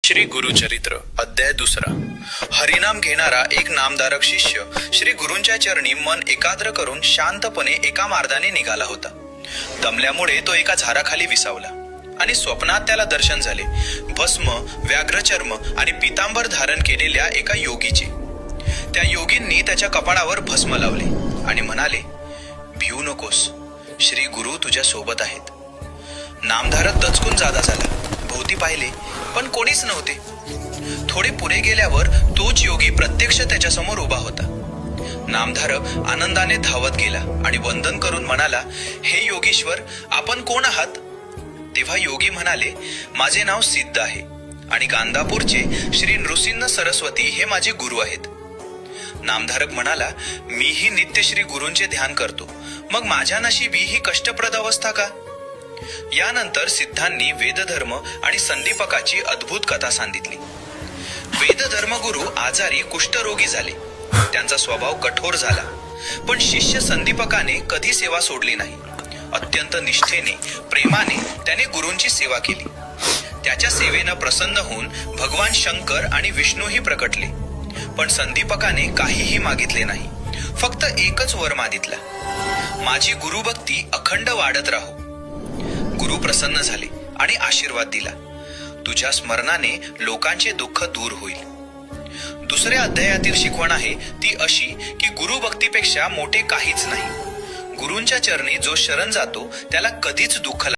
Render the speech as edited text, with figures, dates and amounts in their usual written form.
श्री गुरुचरित्र अध्याय 2. हरिनाम घेणारा एक नामधारक शिष्य श्री गुरूंच्या चरणी मन एकाग्र करून शांतपणे एका मार्गाने निघाला होता. दमल्यामुळे तो एका झाडाखाली विसावला आणि स्वप्नात त्याला दर्शन झाले भस्म, व्याघ्रचर्म आणि पितांबर धारण केलेल्या एका योगीचे. त्या योगींनी त्याच्या कपाळावर भस्म लावले आणि म्हणाले, भिवू नकोस, श्री गुरु तुझ्या सोबत आहेत. नामधारक दचकून जागा झाला. भोवती पाहिले पण कोणीच नव्हते. थोडे पुढे गेल्यावर तोच योगी प्रत्यक्ष त्याच्यासमोर उभा होता. नामधारक आनंदाने धावत गेला आणि वंदन करून म्हणाला, हे योगीश्वर, आपण कोण आहात? तेव्हा योगी म्हणाले, माझे नाव सिद्ध आहे आणि गांधापूरचे श्री नृसिंह सरस्वती हे माझे गुरु आहेत. नामधारक म्हणाला, मीही नित्य श्री गुरूंचे ध्यान करतो, मग माझ्या नशिबी ही कष्टप्रद अवस्था का? यानंतर सिद्धांनी वेदधर्म आणि संदीपकाची अद्भुत कथा सांगितली. वेदधर्मगुरु आजारी कुष्ठरोगी झाले. त्यांचा स्वभाव कठोर झाला, पण शिष्य संदीपकाने कधी सेवा सोडली नाही. अत्यंत निष्ठेने, प्रेमाने त्याने गुरूंची सेवा केली. त्याच्या सेवेनं प्रसन्न होऊन भगवान शंकर आणि विष्णूही प्रकटले. पण संदीपकाने काहीही मागितले नाही, फक्त एकच वर मागितला, माझी गुरुभक्ती अखंड वाढत राहो. गुरु प्रसन्न झाले आणि आशीर्वाद दिला, तुझ्या स्मरणाने लोकांचे दुःख दूर होईल. दुसऱ्या अध्यायातील शिकवण आहे ती अशी की गुरुभक्तीपेक्षा मोठे काहीच नाही. गुरूंच्या चरणी जो शरण जातो त्याला कधीच दुःख